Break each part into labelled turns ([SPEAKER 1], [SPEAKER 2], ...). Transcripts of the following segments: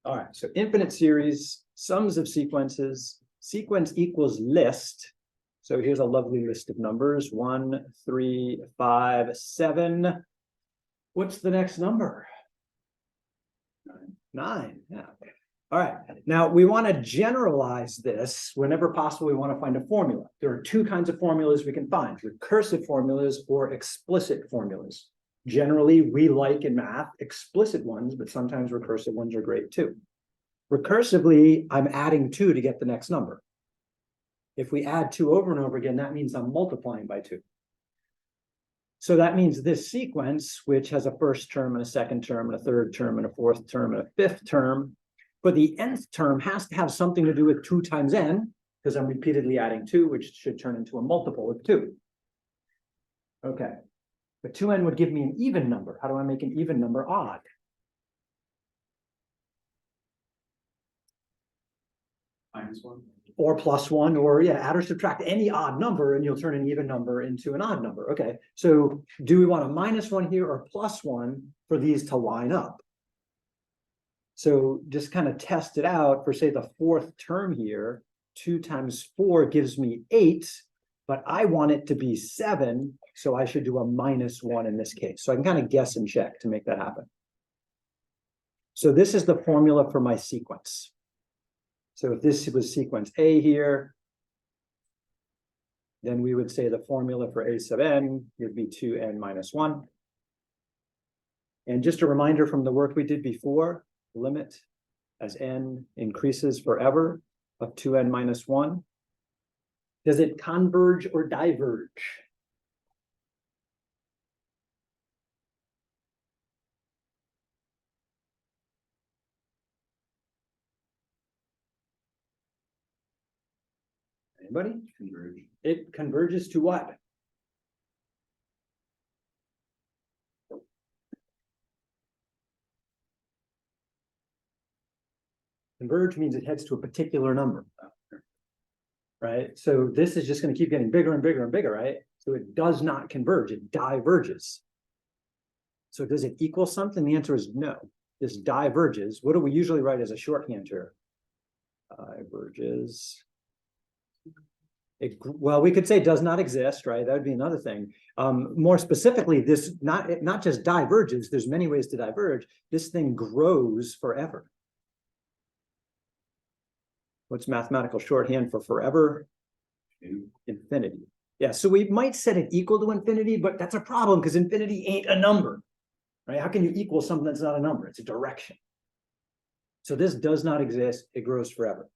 [SPEAKER 1] All right, so infinite series, sums of sequences, sequence equals list. So here's a lovely list of numbers, 1, 3, 5, 7. What's the next number? 9, yeah. All right, now we want to generalize this. Whenever possible, we want to find a formula. There are two kinds of formulas we can find, recursive formulas or explicit formulas. Generally, we like in math explicit ones, but sometimes recursive ones are great too. Recursively, I'm adding 2 to get the next number. If we add 2 over and over again, that means I'm multiplying by 2. So that means this sequence, which has a first term and a second term and a third term and a fourth term and a fifth term, for the nth term has to have something to do with 2 times n, because I'm repeatedly adding 2, which should turn into a multiple of 2. Okay, but 2n would give me an even number. How do I make an even number odd?
[SPEAKER 2] -1.
[SPEAKER 1] Or +1, or yeah, add or subtract any odd number and you'll turn an even number into an odd number. Okay, so do we want a -1 here or +1 for these to line up? So just kind of test it out for, say, the fourth term here. 2 times 4 gives me 8, but I want it to be 7, so I should do a -1 in this case. So I can kind of guess and check to make that happen. So this is the formula for my sequence. So if this was sequence A here, then we would say the formula for A sub n would be 2n minus 1. And just a reminder from the work we did before, limit as n increases forever of 2n minus 1. Does it converge or diverge? Anybody?
[SPEAKER 2] Converge.
[SPEAKER 1] It converges to what? Converge means it heads to a particular number, right? So this is just going to keep getting bigger and bigger and bigger, right? So it does not converge, it diverges. So does it equal something? The answer is no. This diverges. What do we usually write as a shorthand here? Diverges. Well, we could say does not exist, right? That would be another thing. More specifically, this not just diverges, there's many ways to diverge. This thing grows forever. What's mathematical shorthand for forever? Infinity. Yeah, so we might set it equal to infinity, but that's a problem because infinity ain't a number, right? How can you equal something that's not a number? It's a direction. So this does not exist. It grows forever.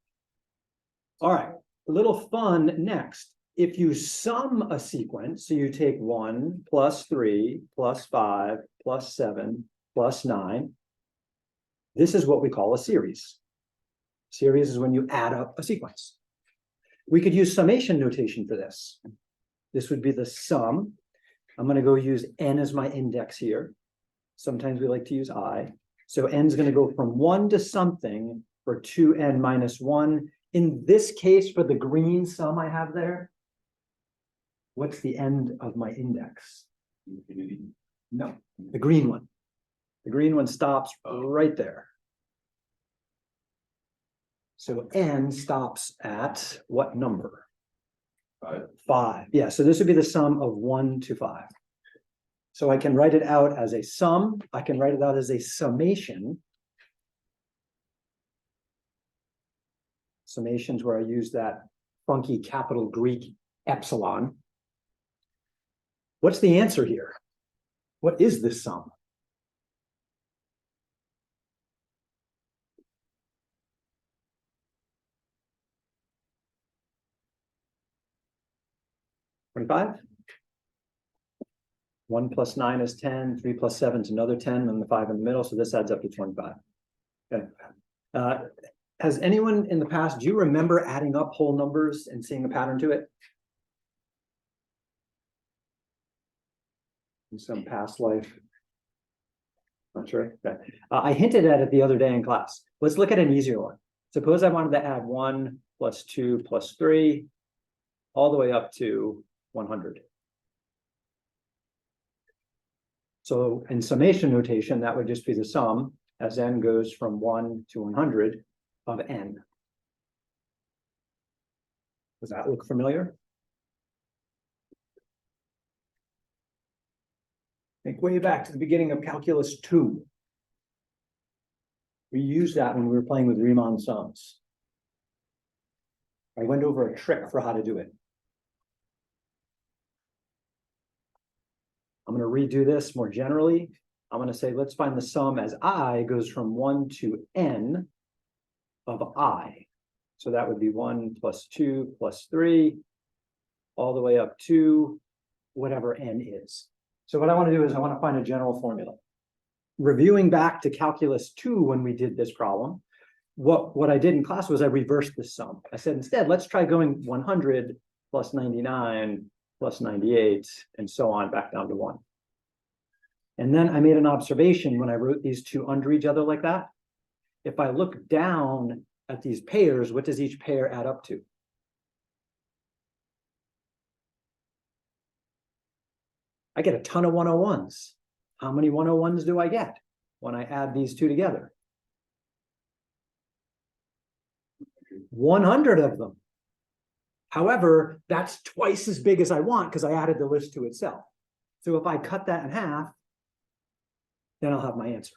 [SPEAKER 1] All right. A little fun next. If you sum a sequence, so you take 1 plus 3 plus 5 plus 7 plus 9, this is what we call a series. Series is when you add up a sequence. We could use summation notation for this. This would be the sum. I'm going to go use n as my index here. Sometimes we like to use I. So n is going to go from 1 to something for 2n minus 1. In this case, for the green sum I have there, what's the end of my index?
[SPEAKER 2] Infinity.
[SPEAKER 1] No, the green one. The green one stops right there. So n stops at what number?
[SPEAKER 2] 5.
[SPEAKER 1] 5. Yeah, so this would be the sum of 1 to 5. So I can write it out as a sum. I can write it out as a summation. Summations where I use that funky capital Greek epsilon. What's the answer here? What is this sum? $25? 1 plus 9 is 10, 3 plus 7 is another 10, and the 5 in the middle, so this adds up to 25. Okay. Has anyone in the past, do you remember adding up whole numbers and seeing a pattern to it? In some past life? Not sure. Okay. I hinted at it the other day in class. Let's look at an easier one. Suppose I wanted to add 1 plus 2 plus 3 all the way up to 100. So in summation notation, that would just be the sum. as n goes from 1 to 100 of n. Does that look familiar? Think way back to the beginning of calculus 2. We used that when we were playing with Riemann sums. I went over a trick for how to do it. I'm going to redo this more generally. I'm going to say, let's find the sum as I goes from 1 to n of I. So that would be 1 plus 2 plus 3, all the way up to whatever n is. So what I want to do is I want to find a general formula. Reviewing back to calculus 2 when we did this problem, what I did in class was I reversed this sum. I said, instead, let's try going 100 plus 99 plus 98, and so on, back down to 1. And then I made an observation when I wrote these two under each other like that. If I look down at these pairs, what does each pair add up to? I get a ton of 101s. How many 101s do I get when I add these two together? 100 of them. However, that's twice as big as I want because I added the list to itself. So if I cut that in half, then I'll have my answer.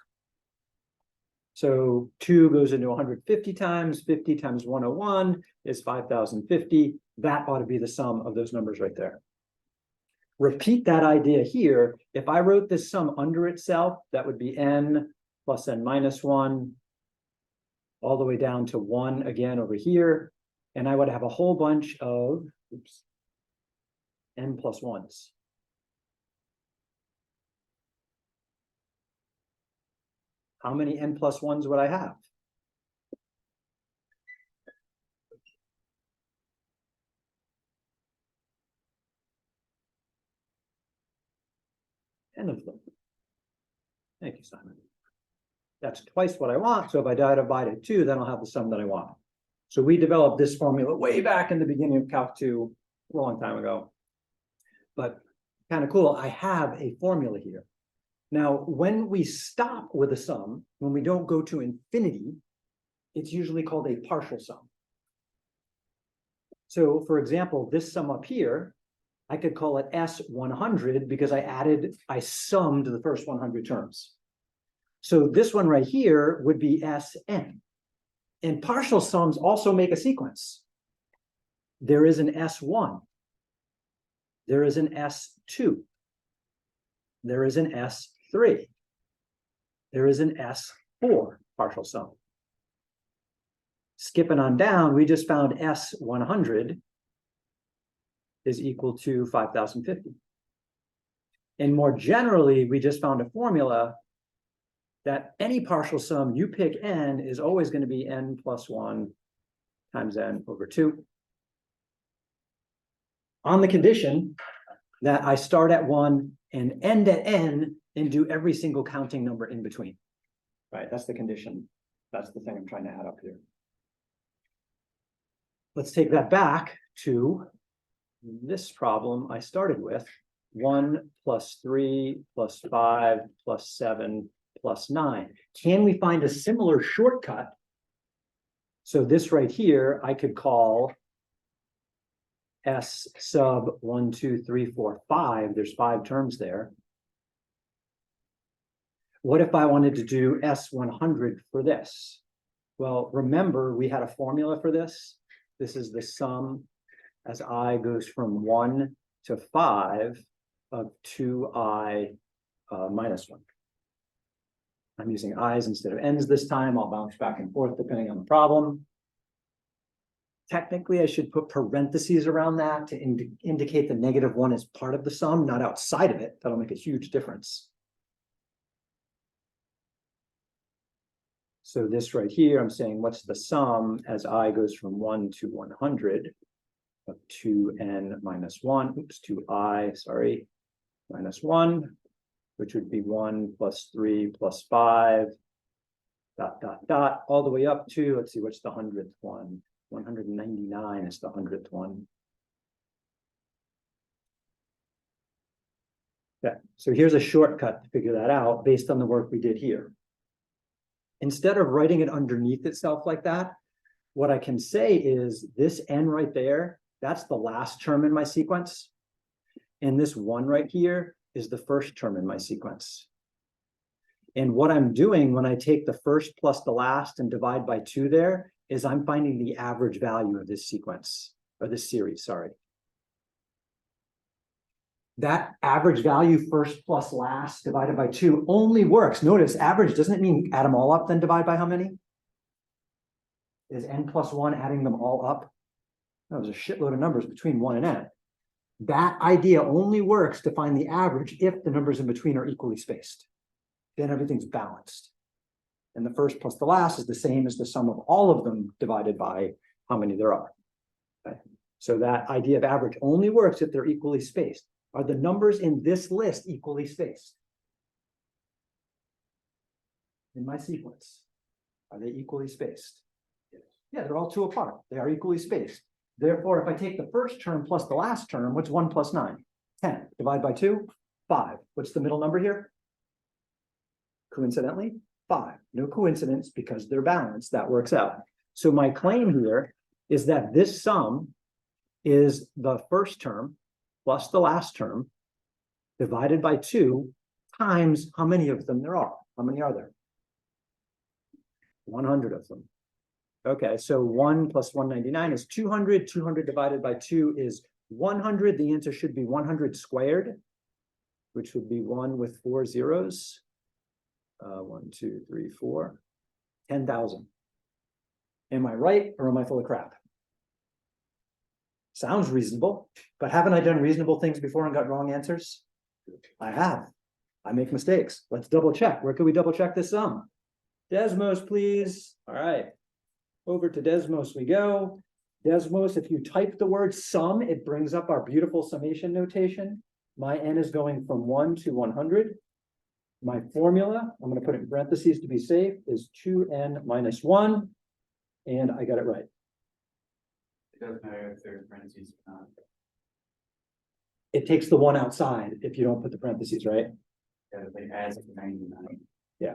[SPEAKER 1] So 2 goes into 150 times, 50 times 101 is 5,050. That ought to be the sum of those numbers right there. Repeat that idea here. If I wrote this sum under itself, that would be n plus n minus 1, all the way down to 1 again over here. And I would have a whole bunch of n plus 1s. How many n plus 1s would I have? N of them. Thank you, Simon. That's twice what I want. So if I divide it 2, then I'll have the sum that I want. So we developed this formula way back in the beginning of Calc 2, a long time ago. But kind of cool, I have a formula here. Now, when we stop with a sum, when we don't go to infinity, it's usually called a partial sum. So for example, this sum up here, I could call it S100 because I summed the first 100 terms. So this one right here would be Sn. And partial sums also make a sequence. There is an S1. There is an S2. There is an S3. There is an S4 partial sum. Skipping on down, we just found S100 is equal to 5,050. And more generally, we just found a formula that any partial sum you pick n is always going to be n plus 1 times n over 2. On the condition that I start at 1 and end at n and do every single counting number in between. Right, that's the condition. That's the thing I'm trying to add up here. Let's take that back to this problem I started with. 1 plus 3 plus 5 plus 7 plus 9. Can we find a similar shortcut? So this right here, I could call S sub 1, 2, 3, 4, 5. There's 5 terms there. What if I wanted to do S100 for this? Well, remember, we had a formula for this. This is the sum as I goes from 1 to 5 of 2i minus 1. I'm using i's instead of n's this time. I'll bounce back and forth depending on the problem. Technically, I should put parentheses around that to indicate the -1 is part of the sum, not outside of it. That'll make a huge difference. So this right here, I'm saying, what's the sum as I goes from 1 to 100 of 2n minus 1, 2i, sorry, minus 1, which would be 1 plus 3 plus 5, dot, dot, dot, all the way up to, let's see, what's the 100th one? 199 is the 100th one. Yeah, so here's a shortcut to figure that out based on the work we did here. instead of writing it underneath itself like that, what I can say is this n right there, that's the last term in my sequence. And this 1 right here is the first term in my sequence. And what I'm doing when I take the first plus the last and divide by 2 there is I'm finding the average value of this sequence, or this series, sorry. That average value first plus last divided by 2 only works. Notice average doesn't mean add them all up, then divide by how many? Is n plus 1 adding them all up? No, there's a shitload of numbers between 1 and n. That idea only works to find the average if the numbers in between are equally spaced. Then everything's balanced. And the first plus the last is the same as the sum of all of them divided by how many there are. Okay? So that idea of average only works if they're equally spaced. Are the numbers in this list equally spaced? In my sequence, are they equally spaced? Yeah, they're all 2 apart. They are equally spaced. Therefore, if I take the first term plus the last term, what's 1 plus 9? 10. Divide by 2, 5. What's the middle number here? Coincidentally, 5. No coincidence because they're balanced. That works out. So my claim here is that this sum is the first term plus the last term divided by 2 times how many of them there are. How many are there? 100 of them. Okay, so 1 plus 199 is 200. 200 divided by 2 is 100. The answer should be 100 squared, which would be 1 with 4 zeros. 1, 2, 3, 4. 10,000. Am I right or am I full of crap? Sounds reasonable, but haven't I done reasonable things before and got wrong answers? I have. I make mistakes. Let's double check. Where can we double check this sum? Desmos, please. All right. Over to Desmos we go. Desmos, if you type the word sum, it brings up our beautiful summation notation. My n is going from 1 to 100. My formula, I'm going to put it in parentheses to be safe, is 2n minus 1. And I got it right.
[SPEAKER 2] It doesn't matter if there's parentheses or not.
[SPEAKER 1] It takes the 1 outside if you don't put the parentheses, right?
[SPEAKER 2] Yeah, it adds up to 99.
[SPEAKER 1] Yeah.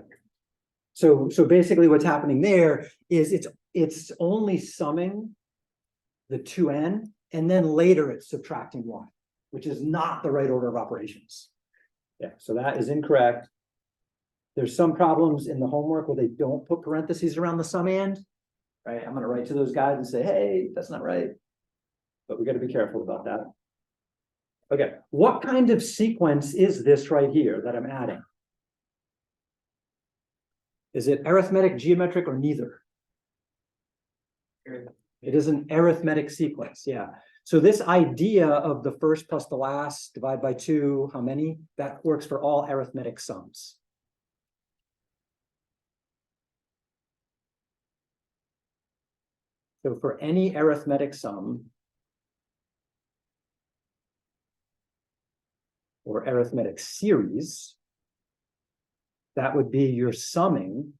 [SPEAKER 1] So basically what's happening there is it's only summing the 2n, and then later it's subtracting 1, which is not the right order of operations. Yeah, so that is incorrect. There's some problems in the homework where they don't put parentheses around the sum and, right? I'm going to write to those guys and say, hey, that's not right. But we got to be careful about that. Okay, what kind of sequence is this right here that I'm adding? Is it arithmetic, geometric, or neither? It is an arithmetic sequence, yeah. So this idea of the first plus the last, divide by 2, how many? That works for all arithmetic sums. So for any arithmetic sum, or arithmetic series, that would be you're summing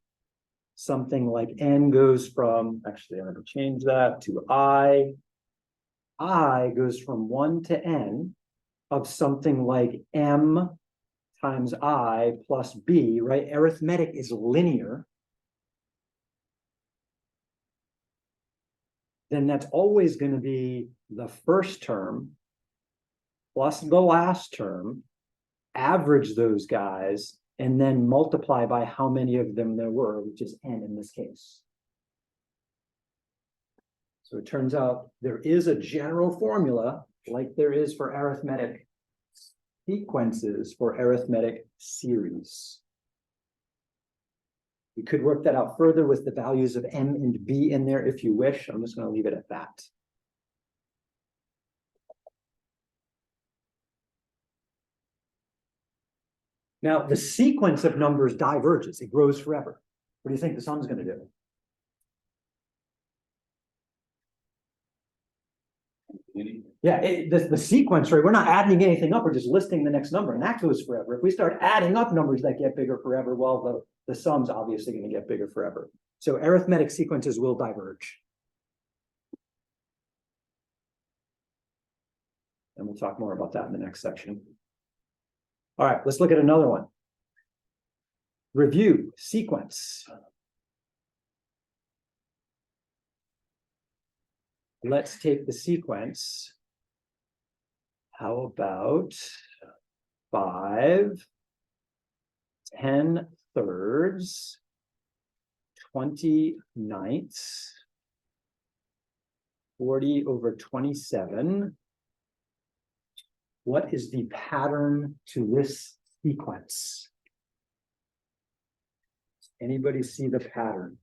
[SPEAKER 1] something like n goes from, actually, I'm going to change that to I goes from 1 to n of something like m times I plus b, right? Arithmetic is linear. Then that's always going to be the first term plus the last term, average those guys, and then multiply by how many of them there were, which is n in this case. So it turns out there is a general formula, like there is for arithmetic sequences for arithmetic series. You could work that out further with the values of m and b in there if you wish. I'm just going to leave it at that. Now, the sequence of numbers diverges. It grows forever. What do you think the sum's going to do? Yeah, the sequence, right? We're not adding anything up. We're just listing the next number, and that goes forever. If we start adding up numbers that get bigger forever, well, the sum's obviously going to get bigger forever. So arithmetic sequences will diverge. And we'll talk more about that in the next section. All right, let's look at another one. Review, sequence. let's take the sequence. How about 5, 10 thirds, 20 ninths, 40 over 27. What is the pattern to this sequence? Anybody see the pattern?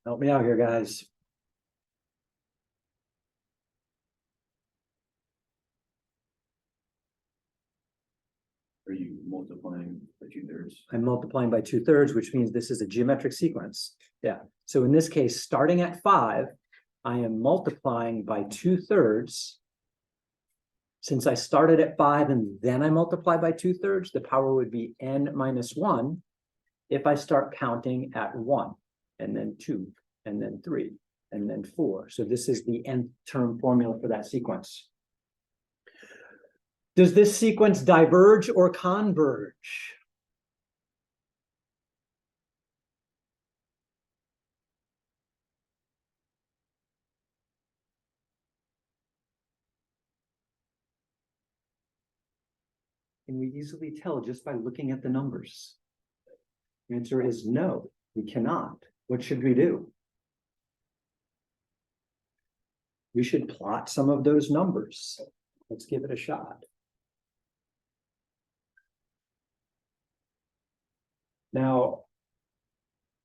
[SPEAKER 1] Help me out here, guys.
[SPEAKER 2] Are you multiplying by 2/3?
[SPEAKER 1] I'm multiplying by 2/3, which means this is a geometric sequence. Yeah. So in this case, starting at 5, I am multiplying by 2/3. Since I started at 5 and then I multiply by 2/3, the power would be n minus 1 if I start counting at 1, and then 2, and then 3, and then 4. So this is the nth term formula for that sequence. Does this sequence diverge or converge? Can we easily tell just by looking at the numbers? The answer is no, we cannot. What should we do? We should plot some of those numbers. Let's give it a shot. Now,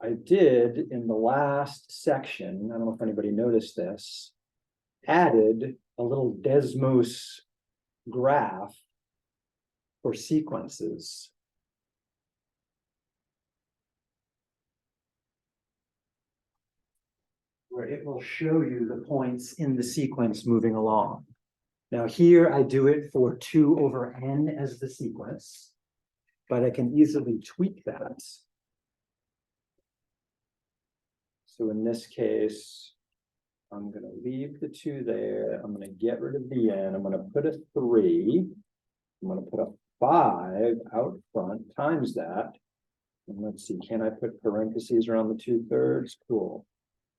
[SPEAKER 1] I did in the last section, I don't know if anybody noticed this, added a little Desmos graph for sequences. Where it will show you the points in the sequence moving along. Now here I do it for 2 over n as the sequence, but I can easily tweak that. So in this case, I'm going to leave the 2 there. I'm going to get rid of the n. I'm going to put a 3. I'm going to put a 5 out front times that. And let's see, can I put parentheses around the 2/3? Cool.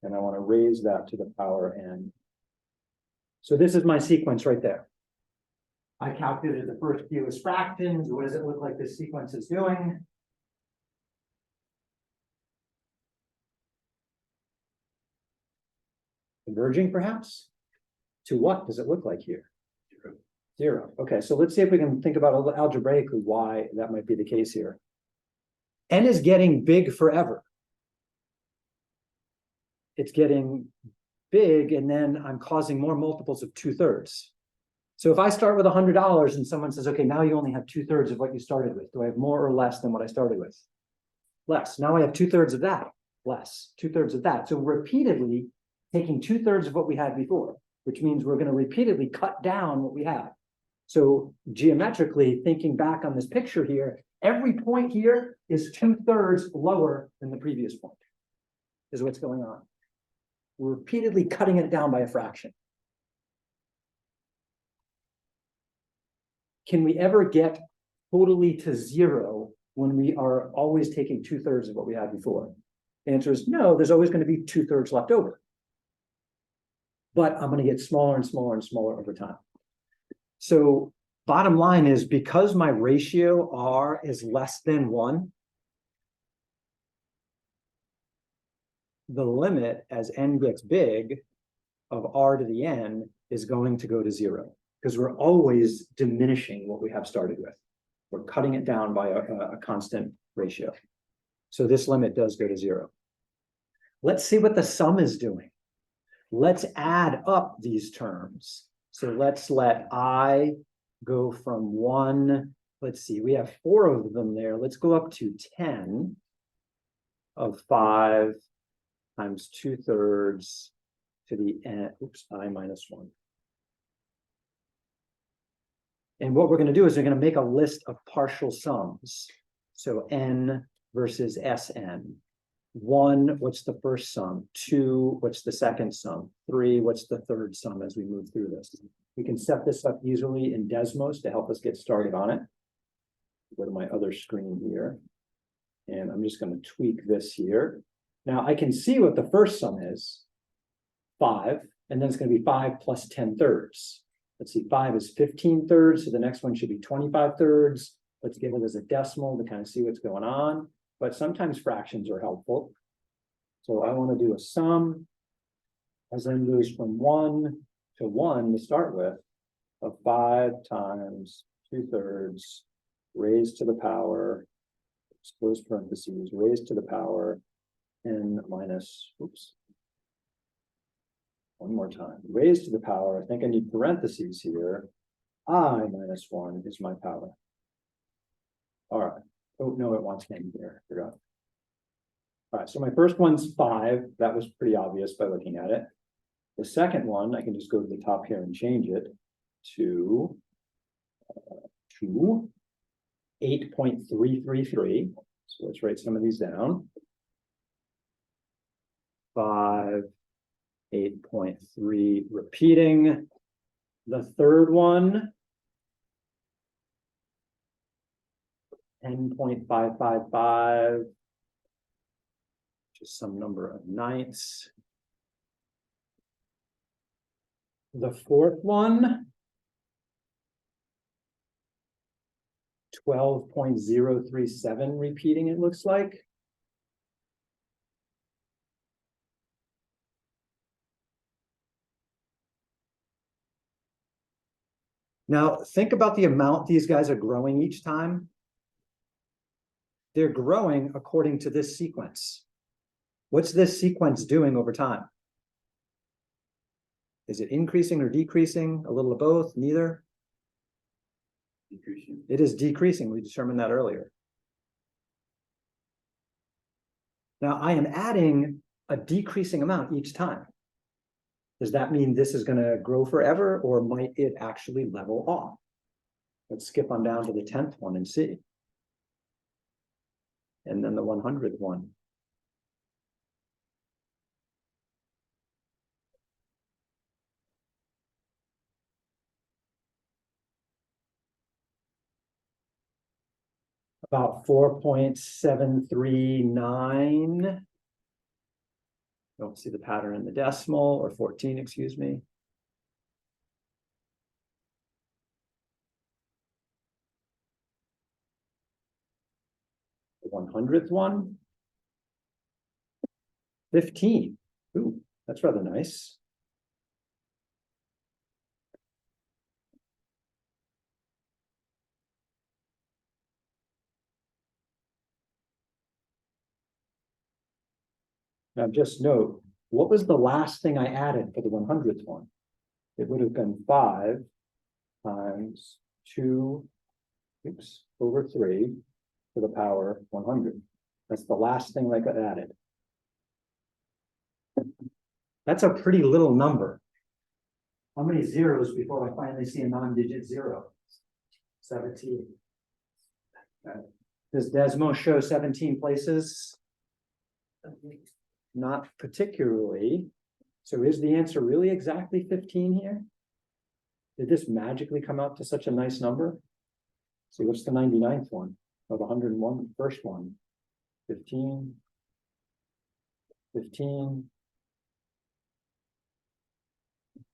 [SPEAKER 1] And I want to raise that to the power n. So this is my sequence right there. I calculated the first few as fractions. What does it look like this sequence is doing? Converging, perhaps? To what does it look like here? 0. Okay, so let's see if we can think about algebraically why that might be the case here. N is getting big forever. It's getting big, and then I'm causing more multiples of 2/3. So if I start with $100 and someone says, okay, now you only have 2/3 of what you started with. Do I have more or less than what I started with? Less. Now I have 2/3 of that. Less. 2/3 of that. So repeatedly taking 2/3 of what we had before, which means we're going to repeatedly cut down what we have. So geometrically, thinking back on this picture here, every point here is 2/3 lower than the previous point, is what's going on. We're repeatedly cutting it down by a fraction. Can we ever get totally to 0 when we are always taking 2/3 of what we had before? The answer is no, there's always going to be 2/3 left over. But I'm going to get smaller and smaller and smaller over time. So bottom line is, because my ratio R is less than 1, the limit as n gets big of R to the n is going to go to 0, because we're always diminishing what we have started with. We're cutting it down by a constant ratio. So this limit does go to 0. Let's see what the sum is doing. Let's add up these terms. So let's let I go from 1. Let's see, we have 4 of them there. Let's go up to 10 of 5 times 2/3 to the n, I minus 1. And what we're going to do is we're going to make a list of partial sums. So n versus Sn. 1, what's the first sum? 2, what's the second sum? 3, what's the third sum as we move through this? We can set this up easily in Desmos to help us get started on it. Go to my other screen here. And I'm just going to tweak this here. Now I can see what the first sum is, 5, and then it's going to be 5 plus 10 thirds. Let's see, 5 is 15 thirds, so the next one should be 25 thirds. Let's give it as a decimal to kind of see what's going on. But sometimes fractions are helpful. So I want to do a sum, as n goes from 1 to 1 to start with, of 5 times 2/3 raised to the power, close parentheses, raised to the power n minus, oops. One more time, raised to the power, I think I need parentheses here. I minus 1 is my power. All right. Oh, no, it wants n here. Forgot. All right, so my first one's 5. That was pretty obvious by looking at it. The second one, I can just go to the top here and change it to 8.333. So let's write some of these down. 5, 8.3 repeating. The third one, 10.555, just some number of ninths. The fourth one, 12.037 repeating, it looks like. Now, think about the amount these guys are growing each time. They're growing according to this sequence. What's this sequence doing over time? Is it increasing or decreasing? A little of both, neither?
[SPEAKER 2] Decreasing.
[SPEAKER 1] It is decreasing. We determined that earlier. Now, I am adding a decreasing amount each time. Does that mean this is going to grow forever, or might it actually level off? Let's skip on down to the 10th one and see. And then the 100th one. About 4.739. Don't see the pattern in the decimal, or 14, excuse me. The 100th one. 15. Ooh, that's rather nice. Now just note, what was the last thing I added for the 100th one? It would have been 5 times 2, oops, over 3 to the power 100. That's the last thing that got added. That's a pretty little number. How many zeros before I finally see a non-digit 0? 17. Okay. Does Desmos show 17 places? Not particularly. So is the answer really exactly 15 here? Did this magically come out to such a nice number? See, what's the 99th one? Or the 101, first one? 15, 15,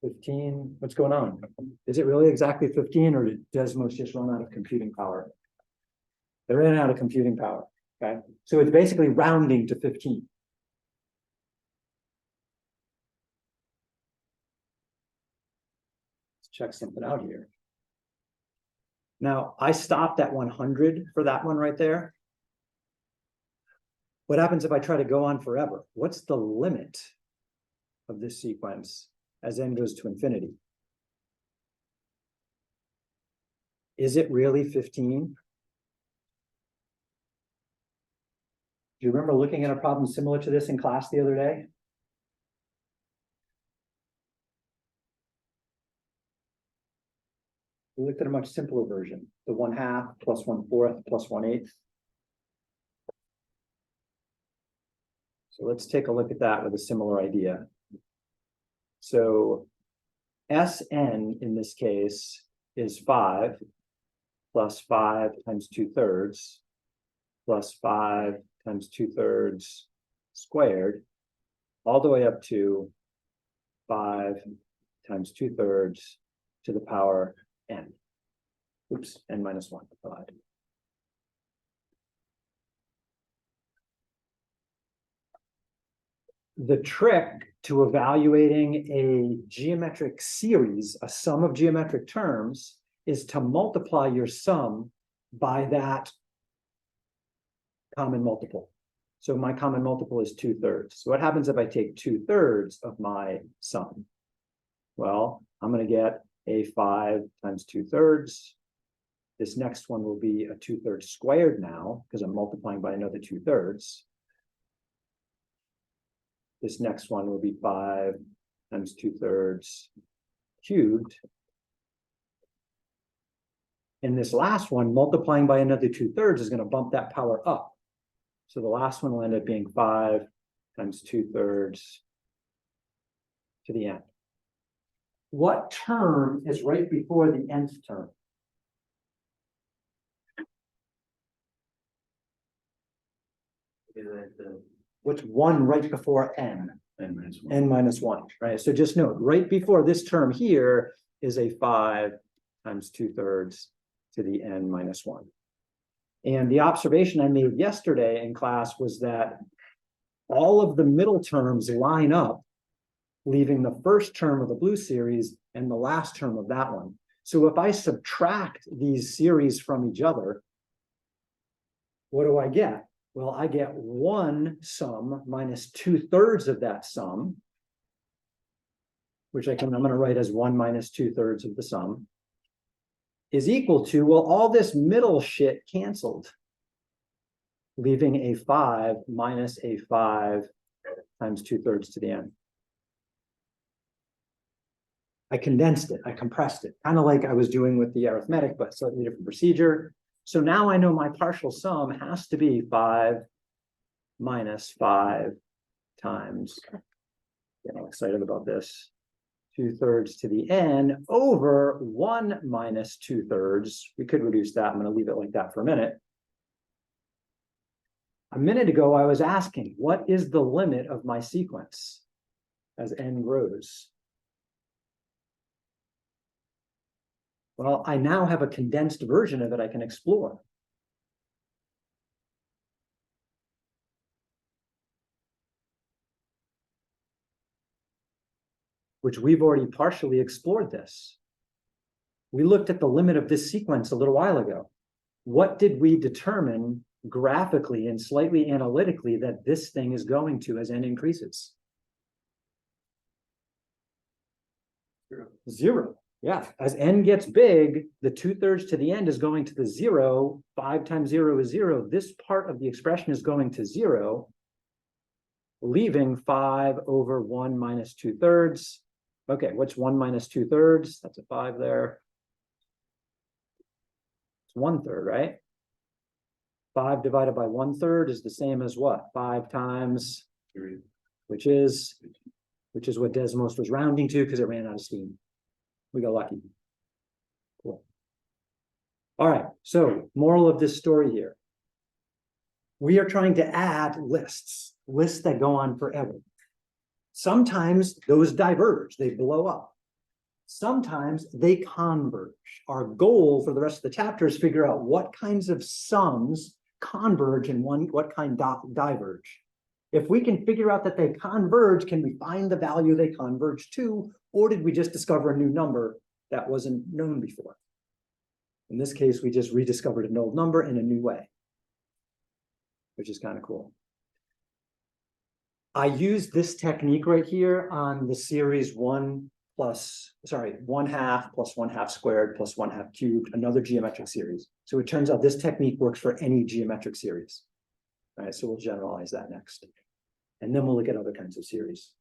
[SPEAKER 1] 15. What's going on? Is it really exactly 15, or did Desmos just run out of computing power? They ran out of computing power, okay? So it's basically rounding to 15. Let's check something out here. Now, I stopped at 100 for that one right there. What happens if I try to go on forever? What's the limit of this sequence as n goes to infinity? Is it really 15? Do you remember looking at a problem similar to this in class the other day? We looked at a much simpler version, the 1/2 plus 1/4 plus 1/8. So let's take a look at that with a similar idea. So Sn in this case is 5 plus 5 times 2/3 plus 5 times 2/3 squared, all the way up to 5 times 2/3 to the power n. Oops, n minus 1. The trick to evaluating a geometric series, a sum of geometric terms, is to multiply your sum by that common multiple. So my common multiple is 2/3. So what happens if I take 2/3 of my sum? Well, I'm going to get a 5 times 2/3. This next one will be a 2/3 squared now, because I'm multiplying by another 2/3. This next one will be 5 times 2/3 cubed. And this last one, multiplying by another 2/3, is going to bump that power up. So the last one will end up being 5 times 2/3 to the n. What term is right before the nth term? What's one right before n? N minus 1, right? So just note, right before this term here is a 5 times 2/3 to the n minus 1. And the observation I made yesterday in class was that all of the middle terms line up, leaving the first term of the blue series and the last term of that one. So if I subtract these series from each other, what do I get? Well, I get one sum minus 2/3 of that sum, which I'm going to write as 1 minus 2/3 of the sum, is equal to, well, all this middle shit canceled, leaving a 5 minus a 5 times 2/3 to the n. I condensed it, I compressed it, kind of like I was doing with the arithmetic, but slightly different procedure. So now I know my partial sum has to be 5 minus 5 times, getting excited about this, 2/3 to the n over 1 minus 2/3. We could reduce that. I'm going to leave it like that for a minute. A minute ago, I was asking, what is the limit of my sequence as n grows? Well, I now have a condensed version of it I can explore. Which we've already partially explored this. We looked at the limit of this sequence a little while ago. What did we determine graphically and slightly analytically that this thing is going to as n increases? 0. Yeah, as n gets big, the 2/3 to the end is going to the 0. 5 times 0 is 0. This part of the expression is going to 0, leaving 5 over 1 minus 2/3. Okay, what's 1 minus 2/3? That's a 5 there. It's 1/3, right? 5 divided by 1/3 is the same as what? 5 times 3, which is what Desmos was rounding to because it ran out of steam. We got lucky. Cool. All right, so moral of this story here. We are trying to add lists that go on forever. Sometimes those diverge, they blow up. Sometimes they converge. Our goal for the rest of the chapter is figure out what kinds of sums converge and what kind diverge. If we can figure out that they converge, can we find the value they converge to, or did we just discover a new number that wasn't known before? In this case, we just rediscovered an old number in a new way, which is kind of cool. I used this technique right here on the series 1/2 plus 1/2 squared plus 1/2 cubed, another geometric series. So it turns out this technique works for any geometric series. All right, so we'll generalize that next. And then we'll look at other kinds of series.